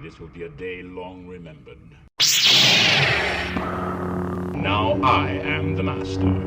This will be a day long remembered. Now I am the master.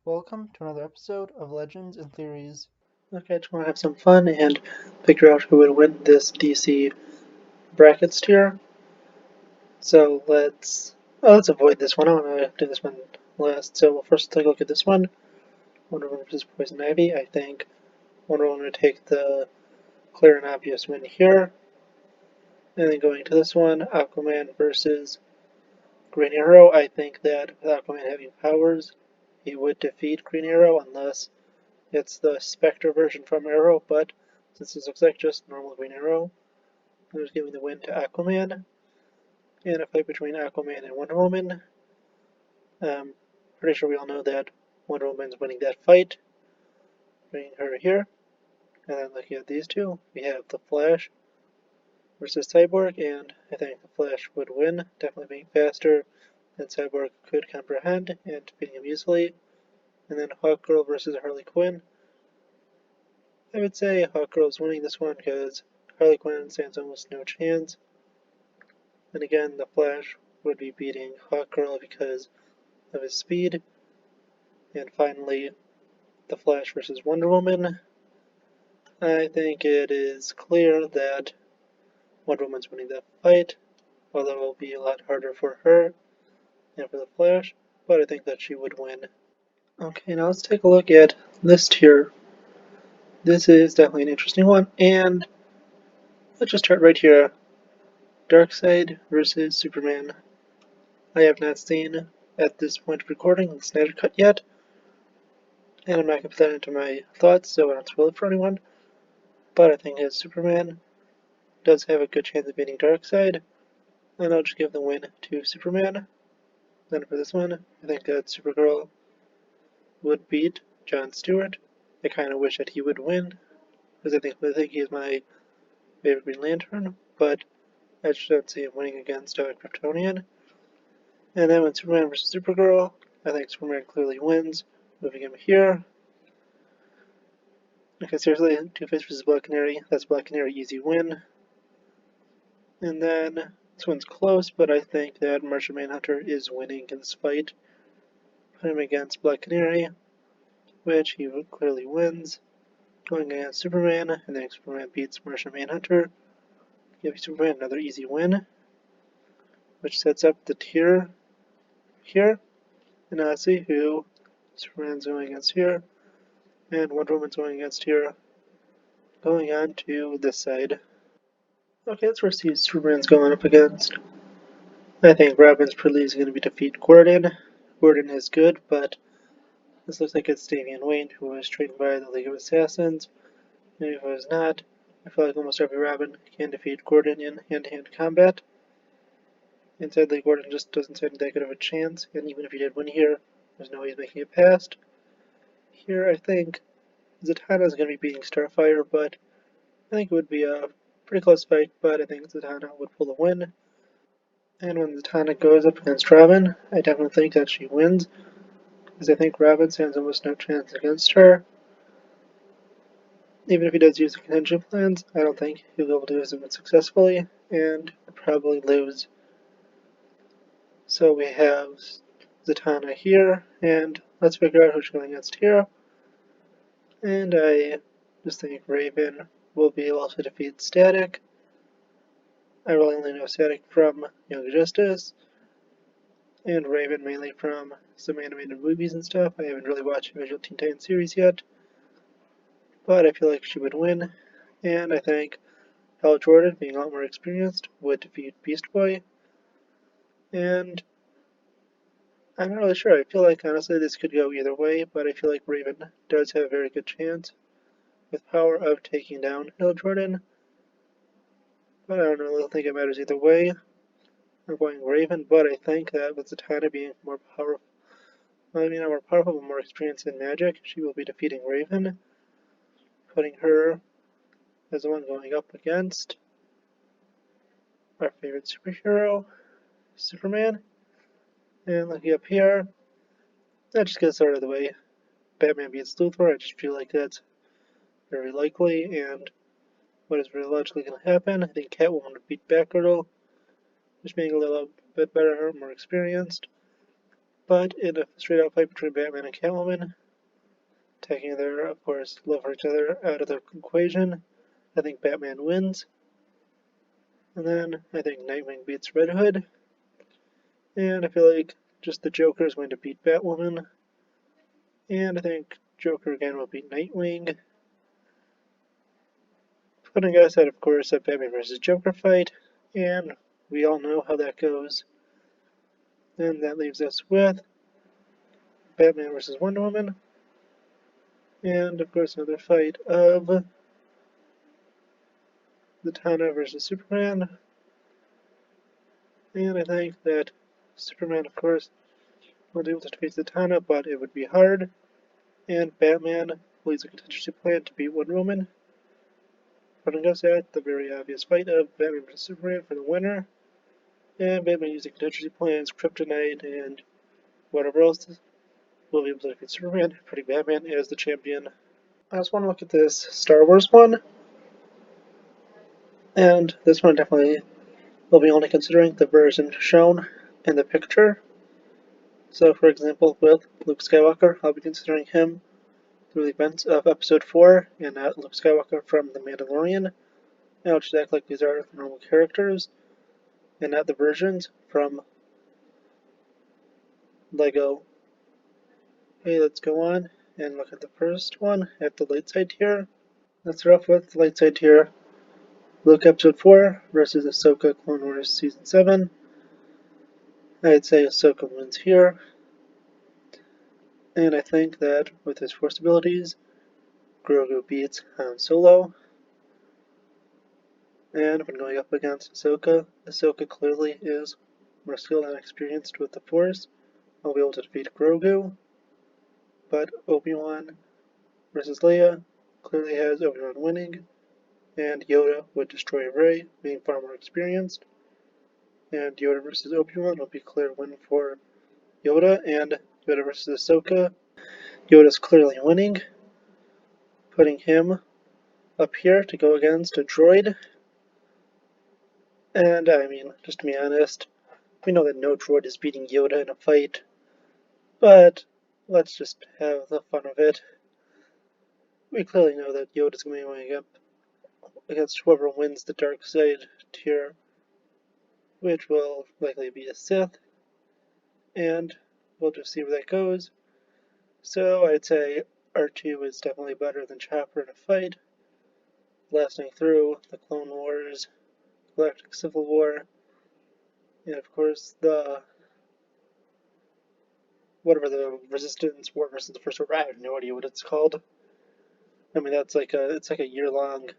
Welcome to another episode of Legends and Theories. Okay, I just want to have some fun and figure out who would win this DC brackets tier. So let's avoid this one. I want to do this one last. So we'll first take a look at this one. Wonder Woman vs. Poison Ivy. I think Wonder Woman would take the clear and obvious win here. And then going to this one, Aquaman versus Green Arrow. I think that with Aquaman having powers, he would defeat Green Arrow unless it's the Spectre version from Arrow, but since this looks like just normal Green Arrow, I'm just giving the win to Aquaman. And a fight between Aquaman and Wonder Woman. Pretty sure we all know that Wonder Woman's winning that fight. Bringing her here. And then looking at these two, we have the Flash versus Cyborg, and I think the Flash would win, definitely being faster than Cyborg could comprehend and defeating him easily. And then Hawkgirl versus Harley Quinn. I would say Hawkgirl's winning this one because Harley Quinn stands almost no chance. And again, the Flash would be beating Hawkgirl because of his speed. And finally, the Flash versus Wonder Woman. I think it is clear that Wonder Woman's winning that fight, although it will be a lot harder for her and for the Flash, but I think that she would win. Okay, now let's take a look at this tier. This is definitely an interesting one, and let's just start right here. Darkseid versus Superman. I have not seen, at this point of recording, the Snyder Cut yet, and I'm not going to put that into my thoughts, so I don't spoil it for anyone, but I think that Superman does have a good chance of beating Darkseid, and I'll just give the win to Superman. Then for this one, I think that Supergirl would beat Jon Stewart. I kind of wish that he would win, because I think he is my favorite Green Lantern, but I just don't see him winning against a Kryptonian. And then with Superman vs. Supergirl, I think Superman clearly wins, moving him here. Okay, seriously, Two-Face vs. Black Canary, that's Black Canary, easy win. And then, this one's close, but I think that Martian Manhunter is winning in this fight. Put him against Black Canary, which he clearly wins. Going against Superman, and then Superman beats Martian Manhunter. Giving Superman another easy win, which sets up the tier here. And now let's see who Superman's going against here, and Wonder Woman's going against here. Going on to this side. Okay, let's first see who Superman's going up against. I think Robin's pretty easy going to be defeat Gordon. Gordon is good, but this looks like it's Damian Wayne, who was trained by the League of Assassins. Maybe if it was not, I feel like almost every Robin can defeat Gordon in hand-to-hand combat. And sadly, Gordon just doesn't stand that good of a chance, and even if he did win here, there's no way he's making it past. Here, I think Zatanna's going to be beating Starfire, but I think it would be a pretty close fight, but I think Zatanna would pull the win. And when Zatanna goes up against Robin, I definitely think that she wins, because I think Robin stands almost no chance against her. Even if he does use the contingent plans, I don't think he'll be able to use them successfully, and would probably lose. So we have Zatanna here, and let's figure out who she's going against here. And I just think Raven will be able to defeat Static. I really only know Static from Young Justice, and Raven mainly from some animated movies and stuff. I haven't really watched the Visual Teen Titans series yet, but I feel like she would win. And I think Hal Jordan, being a lot more experienced, would defeat Beast Boy. And I'm not really sure. I feel like, honestly, this could go either way, but I feel like Raven does have a very good chance with power of taking down Hal Jordan. But I don't really think it matters either way. I'm going Raven, but I think that with Zatanna being more powerful, not more powerful, but more experienced in magic, she will be defeating Raven, putting her as the one going up against our favorite superhero, Superman. And looking up here, that just gets out of the way. Batman beats Luthor, I just feel like that's very likely, and what is really logically going to happen. I think Catwoman would beat Batgirl, just being a little bit better, more experienced. But in a straight-out fight between Batman and Catwoman, taking their, of course, love for each other out of the equation, I think Batman wins. And then I think Nightwing beats Red Hood. And I feel like just the Joker is going to beat Batwoman. And I think Joker again will beat Nightwing. Putting us at, of course, a Batman vs. Joker fight. And we all know how that goes. And that leaves us with Batman vs. Wonder Woman. And, of course, another fight of Zatanna vs. Superman. And I think that Superman, of course, will be able to defeat Zatanna, but it would be hard. And Batman leads a contingency plan to beat Wonder Woman, putting us at the very obvious fight of Batman vs. Superman for the winner. And Batman using contingency plans, kryptonite, and whatever else will be able to defeat Superman, putting Batman as the champion. I just want to look at this Star Wars one, and this one definitely will be only considering the version shown in the picture. So, for example, with Luke Skywalker, I'll be considering him through the events of Episode 4 and not Luke Skywalker from The Mandalorian. And I'll just act like these are normal characters and not the versions from Lego. Okay, let's go on and look at the first one at the light side tier. Let's start off with the light side tier. Luke Episode 4 versus Ahsoka Clone Wars Season 7. I'd say Ahsoka wins here. And I think that with his Force abilities, Grogu beats Han Solo. And when going up against Ahsoka, Ahsoka clearly is more skilled and experienced with the Force. I'll be able to defeat Grogu. But Obi-Wan versus Leia clearly has Obi-Wan winning. And Yoda would destroy Rey, being far more experienced. And Yoda versus Obi-Wan will be a clear win for Yoda. And Yoda versus Ahsoka, Yoda's clearly winning, putting him up here to go against a droid. And I mean, just to be honest, we know that no droid is beating Yoda in a fight, but let's just have the fun of it. We clearly know that Yoda's going to be going up against whoever wins the dark side tier, which will likely be a Sith, and we'll just see where that goes. So I'd say R2 is definitely better than Chopper in a fight, lasting through the Clone Wars, Galactic Civil War, and of course the whatever the Resistance War versus the First Order. I have no idea what it's called. I mean, it's like a year-long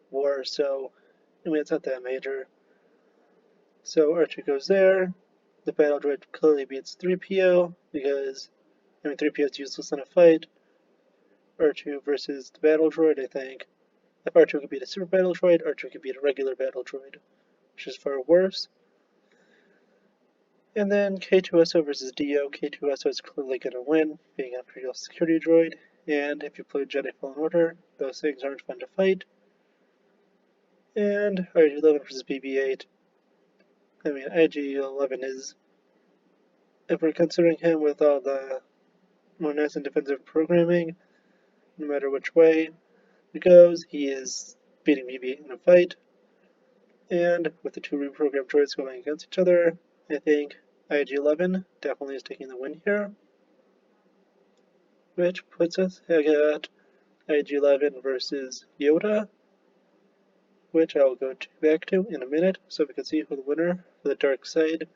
war, so I mean it's not that major. So R2 goes there. The battle droid clearly beats 3PO because I mean 3PO is useless in a fight. R2 versus the battle droid, I think. If R2 could beat a super battle droid, R2 could beat a regular battle droid, which is far worse. And then K2SO versus Dio. K2SO is clearly going to win, being an Imperial security droid. And if you play Jedi Fallen Order, those things aren't fun to fight. And IG-11 versus BB-8. I mean, IG-11 is, if we're considering him with all the more nice and defensive programming, no matter which way it goes, he is beating BB-8 in a fight. And with the two reprogrammed droids going against each other, I think IG-11 definitely is taking the win here, which puts us at IG-11 versus Yoda, which I will go back to in a minute so we can see who the winner for the dark side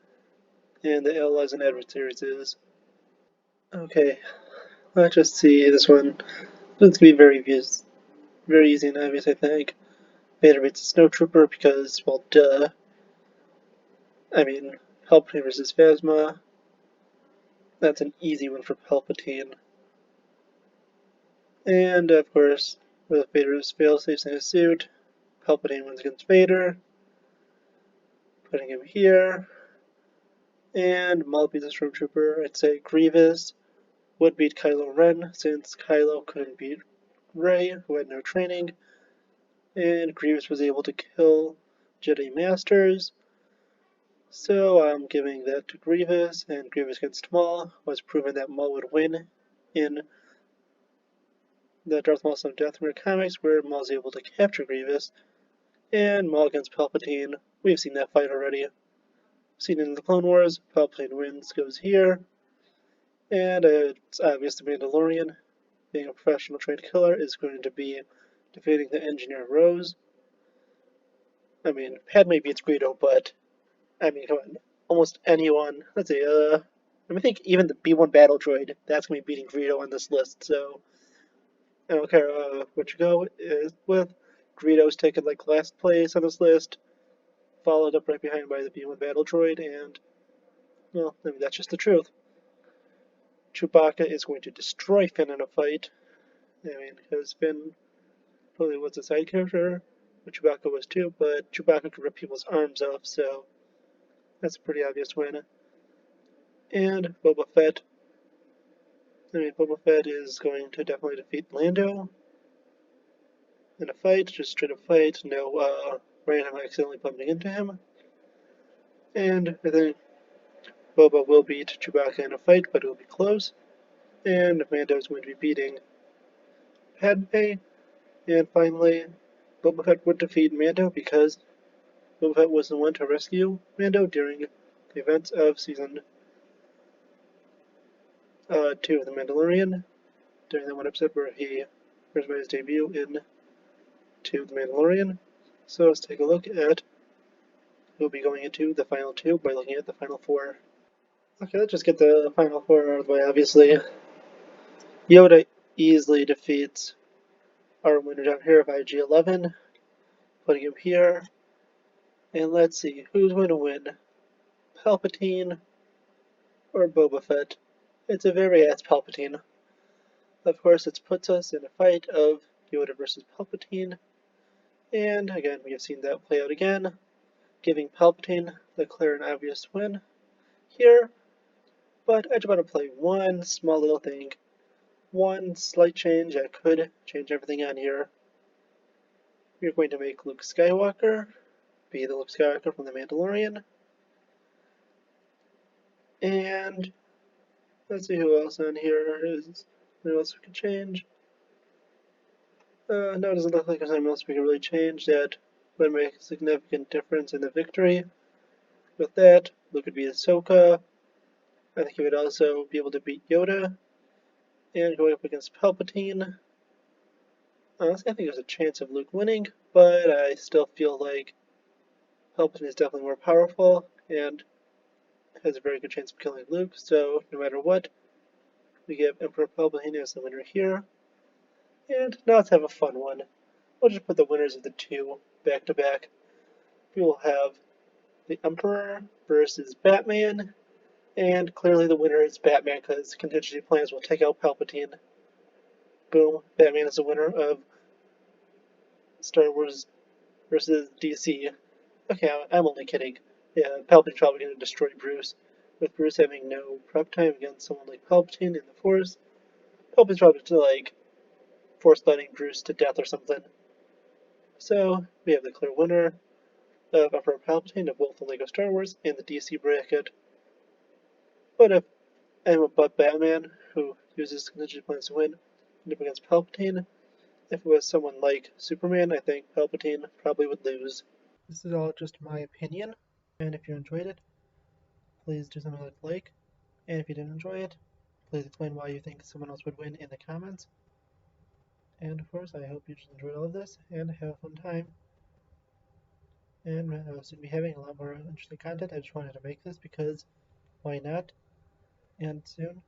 and the allies and adversaries is. Okay, let's just see this one. It's going to be very easy and obvious, I think. Vader beats a Snowtrooper because, well, duh. I mean, Palpatine versus Phasma. That's an easy one for Palpatine. And, of course, with Vader's failsafes in his suit, Palpatine wins against Vader, putting him here. And Maul beats a Stormtrooper. I'd say Grievous would beat Kylo Ren, since Kylo couldn't beat Rey, who had no training. and Grievous was able to kill Jedi Masters. So I'm giving that to Grievous, and Grievous against Maul was proven that Maul would win in the Darth Maul Son of Dathomir comics, where Maul's able to capture Grievous, and Maul against Palpatine. We've seen that fight already. Seen it in the Clone Wars. Palpatine wins, goes here, and it's obvious the Mandalorian, being a professional trained killer, is going to be defeating the Engineer Rose. I mean, Padme beats Greedo, but I mean, come on, almost anyone. Let's see, I think even the B1 battle droid, that's gonna be beating Greedo on this list. So I don't care what you go with. Greedo's taken like last place on this list, followed up right behind by the B1 battle droid, and well, I mean that's just the truth. Chewbacca is going to destroy Finn in a fight. I mean, because Finn probably was a side character, but Chewbacca was too. But Chewbacca could rip people's arms off, so that's a pretty obvious win. And Boba Fett. I mean, Boba Fett is going to definitely defeat Lando in a fight, just straight up fight, no random accidentally bumping into him. And I think Boba will beat Chewbacca in a fight, but it will be close. And Mando is going to be beating Padme. And finally, Boba Fett would defeat Mando because Boba Fett was the one to rescue Mando during the events of Season 2 of The Mandalorian, during that one episode where he first made his debut in The Mandalorian. So let's take a look at who will be going into the final two by looking at the final four. Okay, let's just get the final four out of the way. Obviously, Yoda easily defeats our winner down here of IG-11, putting him here. And let's see, who's going to win? Palpatine or Boba Fett? It's a very ass Palpatine. Of course, it puts us in a fight of Yoda versus Palpatine. And again, we have seen that play out again, giving Palpatine the clear and obvious win here. But I just want to play one small little thing. One slight change that could change everything on here. We're going to make Luke Skywalker be the Luke Skywalker from The Mandalorian. And let's see who else on here is. Who else we can change? No, it doesn't look like there's anyone else we can really change that would make a significant difference in the victory. With that, Luke would be Ahsoka. I think he would also be able to beat Yoda. And going up against Palpatine, honestly, I think there's a chance of Luke winning, but I still feel like Palpatine is definitely more powerful and has a very good chance of killing Luke, so no matter what, we get Emperor Palpatine as the winner here. And now let's have a fun one. We'll just put the winners of the two back to back. We will have the Emperor versus Batman, and clearly the winner is Batman because contingency plans will take out Palpatine. Boom, Batman is the winner of Star Wars versus DC. Okay, I'm only kidding. Yeah, Palpatine's probably going to destroy Bruce. With Bruce having no prep time against someone like Palpatine in the Force, Palpatine's probably to like force fighting Bruce to death or something. So we have the clear winner of Emperor Palpatine of both the LEGO Star Wars and the DC bracket. But if I'm above Batman, who uses contingency plans to win, and up against Palpatine, if it was someone like Superman, I think Palpatine probably would lose. This is all just my opinion, and if you enjoyed it, please do something like, and if you didn't enjoy it, please explain why you think someone else would win in the comments. And of course, I hope you just enjoyed all of this and have a fun time. And I'll soon be having a lot more interesting content. I just wanted to make this because why not? And soon,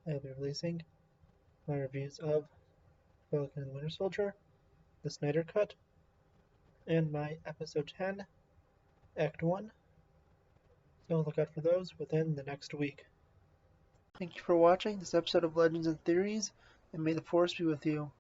I'll be releasing my reviews of Falcon and the Winter Soldier, the Snyder Cut, and my Episode 10, Act 1. So look out for those within the next week. Thank you for watching this episode of Legends and Theories, and may the Force be with you.